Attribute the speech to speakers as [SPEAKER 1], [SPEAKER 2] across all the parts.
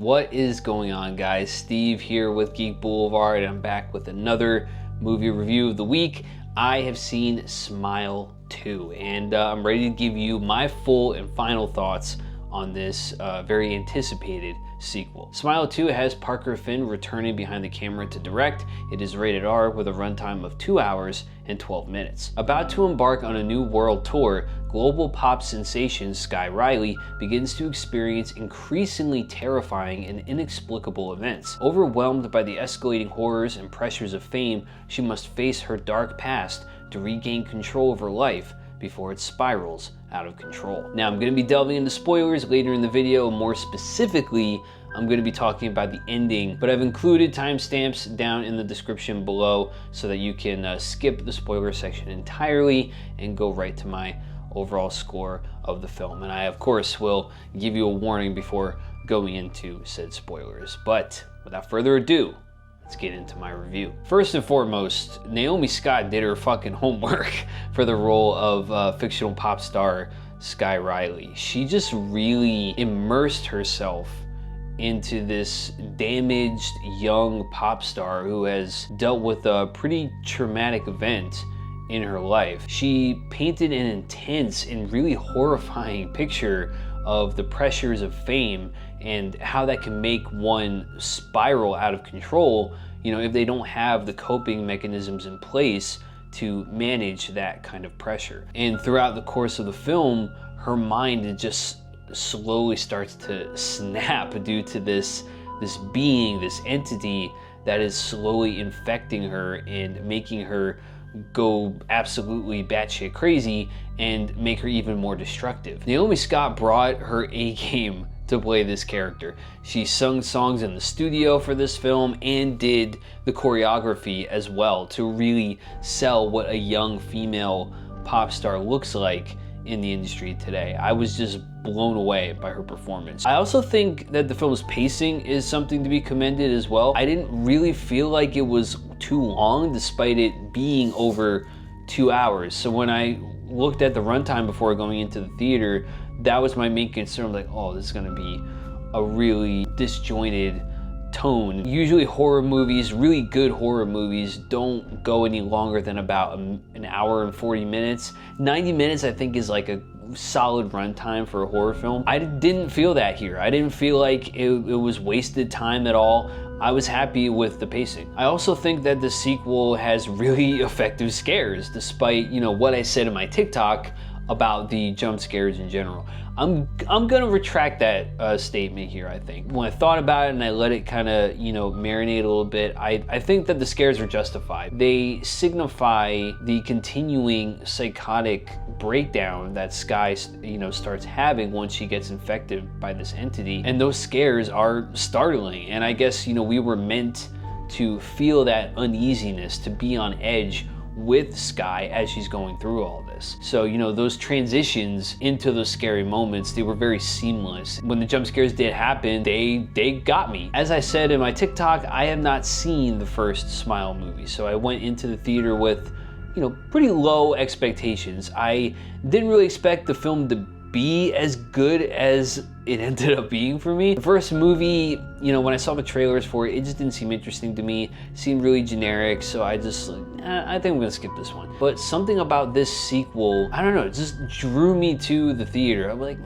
[SPEAKER 1] What is going on, guys? Steve here with Geek Boulevard, and I'm back with another movie review of the week. I have seen Smile 2, and I'm ready to give you my full and final thoughts on this very anticipated sequel. Smile 2 has Parker Finn returning behind the camera to direct. It is rated R with a runtime of 2 hours and 12 minutes. About to embark on a new world tour, global pop sensation Sky Riley begins to experience increasingly terrifying and inexplicable events. Overwhelmed by the escalating horrors and pressures of fame, she must face her dark past to regain control of her life before it spirals out of control. Now, I'm going to be delving into spoilers later in the video. More specifically, I'm going to be talking about the ending, but I've included timestamps down in the description below so that you can skip the spoiler section entirely and go right to my overall score of the film. And I, of course, will give you a warning before going into said spoilers. But without further ado, let's get into my review. First and foremost, Naomi Scott did her fucking homework for the role of fictional pop star Sky Riley. She just really immersed herself into this damaged young pop star who has dealt with a pretty traumatic event in her life. She painted an intense and really horrifying picture of the pressures of fame and how that can make one spiral out of control, you know, if they don't have the coping mechanisms in place to manage that kind of pressure. And throughout the course of the film, her mind just slowly starts to snap due to this being, this entity that is slowly infecting her and making her go absolutely batshit crazy and make her even more destructive. Naomi Scott brought her A game to play this character. She sung songs in the studio for this film and did the choreography as well to really sell what a young female pop star looks like in the industry today. I was just blown away by her performance. I also think that the film's pacing is something to be commended as well. I didn't really feel like it was too long despite it being over 2 hours. So when I looked at the runtime before going into the theater, that was my main concern. I'm like, oh, this is gonna be a really disjointed tone. Usually horror movies, really good horror movies, don't go any longer than about an hour and 40 minutes. 90 minutes I think is like a solid runtime for a horror film. I didn't feel that here. I didn't feel like it was wasted time at all. I was happy with the pacing. I also think that the sequel has really effective scares, despite, you know, what I said in my TikTok about the jump scares in general. I'm gonna retract that statement here, I think. When I thought about it and I let it kind of, you know, marinate a little bit, I think that the scares are justified. They signify the continuing psychotic breakdown that Sky, you know, starts having once she gets infected by this entity. And those scares are startling. And I guess, you know, we were meant to feel that uneasiness, to be on edge with Sky as she's going through all this. So, you know, those transitions into those scary moments, they were very seamless. When the jump scares did happen, they got me. As I said in my TikTok, I have not seen the first Smile movie, so I went into the theater with, you know, pretty low expectations. I didn't really expect the film to be as good as it ended up being for me. The first movie, you know, when I saw the trailers for it, it just didn't seem interesting to me. It seemed really generic, so I just like, I think I'm gonna skip this one. But something about this sequel, I don't know, it just drew me to the theater. I'm like,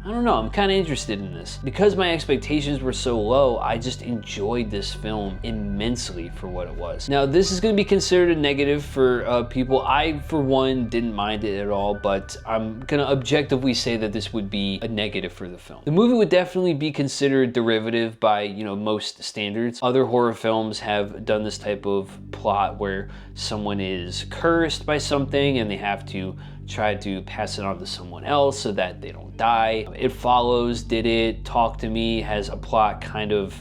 [SPEAKER 1] I don't know, I'm kind of interested in this. Because my expectations were so low, I just enjoyed this film immensely for what it was. Now, this is gonna be considered a negative for people. I, for one, didn't mind it at all, but I'm gonna objectively say that this would be a negative for the film. The movie would definitely be considered derivative by, you know, most standards. Other horror films have done this type of plot where someone is cursed by something and they have to try to pass it on to someone else so that they don't die. It Follows did it. Talk to Me has a plot kind of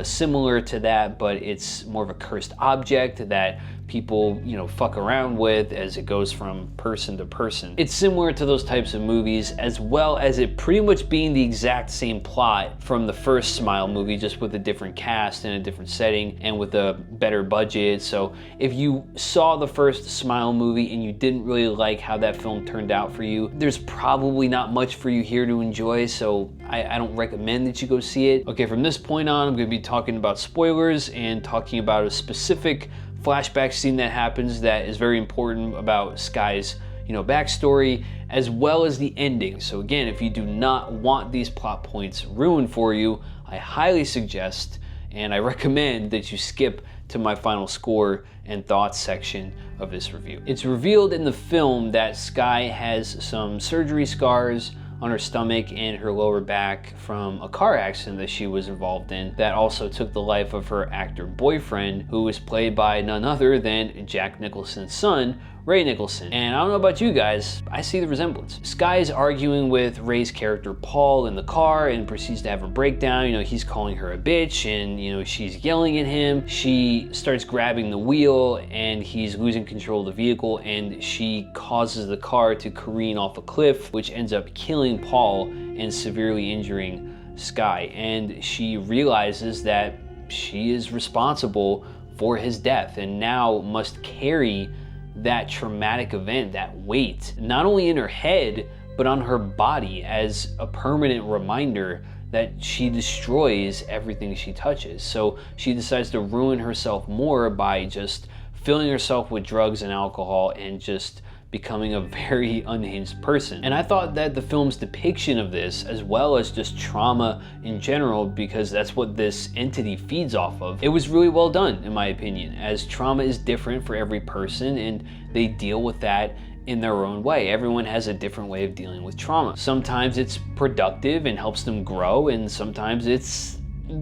[SPEAKER 1] similar to that, but it's more of a cursed object that people, fuck around with as it goes from person to person. It's similar to those types of movies, as well as it pretty much being the exact same plot from the first Smile movie, just with a different cast and a different setting and with a better budget. So if you saw the first Smile movie and you didn't really like how that film turned out for you, there's probably not much for you here to enjoy, so I don't recommend that you go see it. Okay, from this point on, I'm gonna be talking about spoilers and talking about a specific flashback scene that happens that is very important about Sky's backstory, as well as the ending. So again, if you do not want these plot points ruined for you, I highly suggest and I recommend that you skip to my final score and thoughts section of this review. It's revealed in the film that Sky has some surgery scars on her stomach and her lower back from a car accident that she was involved in that also took the life of her actor boyfriend, who was played by none other than Jack Nicholson's son, Ray Nicholson. And I don't know about you guys, I see the resemblance. Sky is arguing with Ray's character Paul in the car and proceeds to have a breakdown. He's calling her a bitch and she's yelling at him. She starts grabbing the wheel and he's losing control of the vehicle, and she causes the car to careen off a cliff, which ends up killing Paul and severely injuring Sky. And she realizes that she is responsible for his death and now must carry that traumatic event, that weight, not only in her head, but on her body as a permanent reminder that she destroys everything she touches. So she decides to ruin herself more by just filling herself with drugs and alcohol and just becoming a very unhinged person. And I thought that the film's depiction of this, as well as just trauma in general, because that's what this entity feeds off of, it was really well done in my opinion, as trauma is different for every person and they deal with that in their own way. Everyone has a different way of dealing with trauma. Sometimes it's productive and helps them grow, and sometimes it's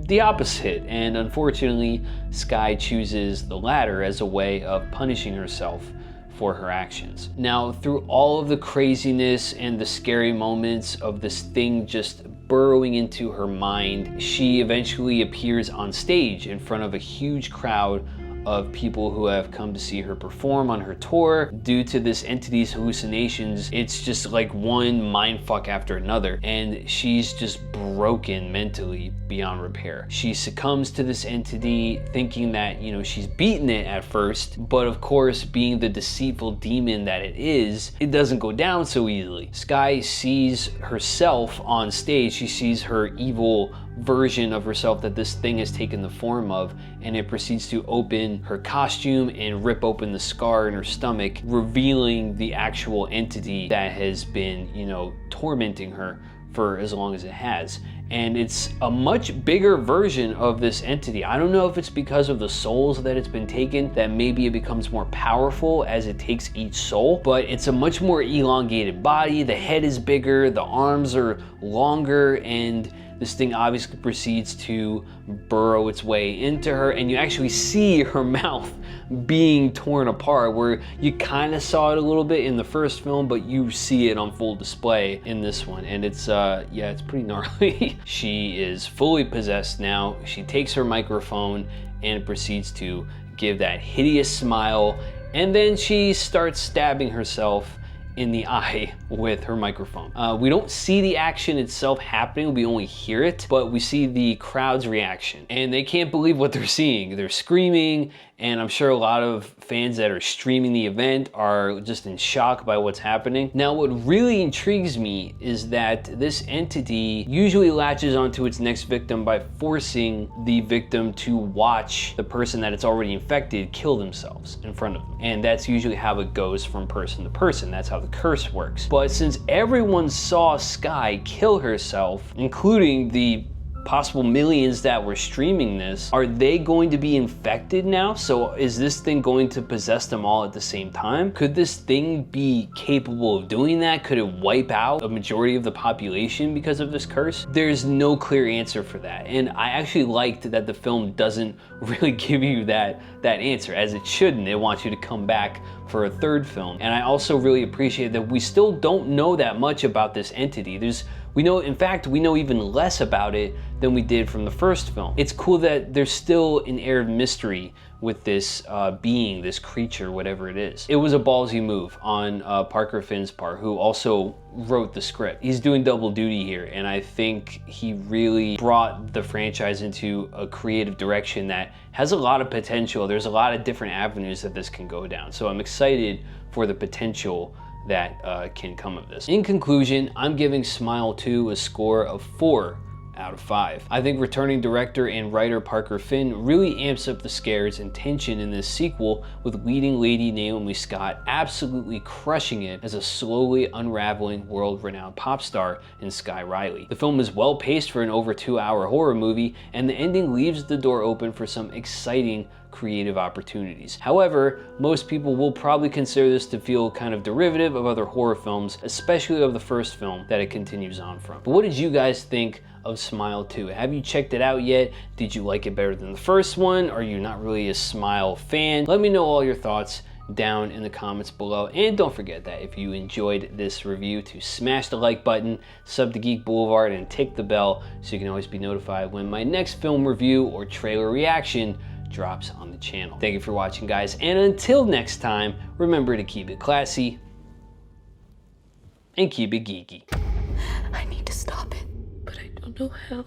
[SPEAKER 1] the opposite. And unfortunately, Sky chooses the latter as a way of punishing herself for her actions. Now, through all of the craziness and the scary moments of this thing just burrowing into her mind, she eventually appears on stage in front of a huge crowd of people who have come to see her perform on her tour. Due to this entity's hallucinations, it's just like one mindfuck after another, and she's just broken mentally beyond repair. She succumbs to this entity thinking that, she's beaten it at first, but of course, being the deceitful demon that it is, it doesn't go down so easily. Sky sees herself on stage. She sees her evil version of herself that this thing has taken the form of, and it proceeds to open her costume and rip open the scar in her stomach, revealing the actual entity that has been, tormenting her for as long as it has. And it's a much bigger version of this entity. I don't know if it's because of the souls that it's been taken that maybe it becomes more powerful as it takes each soul, but it's a much more elongated body. The head is bigger, the arms are longer, and this thing obviously proceeds to burrow its way into her, and you actually see her mouth being torn apart, where you kind of saw it a little bit in the first film, but you see it on full display in this one, and it's it's pretty gnarly. She is fully possessed now. She takes her microphone and proceeds to give that hideous smile, and then she starts stabbing herself in the eye with her microphone. We don't see the action itself happening, we only hear it, but we see the crowd's reaction, and they can't believe what they're seeing. They're screaming, and I'm sure a lot of fans that are streaming the event are just in shock by what's happening. Now, what really intrigues me is that this entity usually latches onto its next victim by forcing the victim to watch the person that it's already infected kill themselves in front of them. And that's usually how it goes from person to person. That's how the curse works. But since everyone saw Sky kill herself, including the possible millions that were streaming this, are they going to be infected now? So is this thing going to possess them all at the same time? Could this thing be capable of doing that? Could it wipe out a majority of the population because of this curse? There's no clear answer for that. And I actually liked that the film doesn't really give you that answer, as it shouldn't. It wants you to come back for a third film. And I also really appreciate that we still don't know that much about this entity. There's We know, in fact, we know even less about it than we did from the first film. It's cool that there's still an air of mystery with this being, this creature, whatever it is. It was a ballsy move on Parker Finn's part, who also wrote the script. He's doing double duty here, and I think he really brought the franchise into a creative direction that has a lot of potential. There's a lot of different avenues that this can go down. So I'm excited for the potential that can come of this. In conclusion, I'm giving Smile 2 a score of 4 out of 5. I think returning director and writer Parker Finn really amps up the scares and tension in this sequel, with leading lady Naomi Scott absolutely crushing it as a slowly unraveling world-renowned pop star in Sky Riley. The film is well paced for an over 2-hour horror movie, and the ending leaves the door open for some exciting creative opportunities. However, most people will probably consider this to feel kind of derivative of other horror films, especially of the first film that it continues on from. But what did you guys think of Smile 2? Have you checked it out yet? Did you like it better than the first one? Are you not really a Smile fan? Let me know all your thoughts down in the comments below, and don't forget that if you enjoyed this review, to smash the like button, sub to Geek Boulevard, and tick the bell so you can always be notified when my next film review or trailer reaction drops on the channel. Thank you for watching, guys, and until next time, remember to keep it classy and keep it geeky.
[SPEAKER 2] I need to stop it, but I don't know how.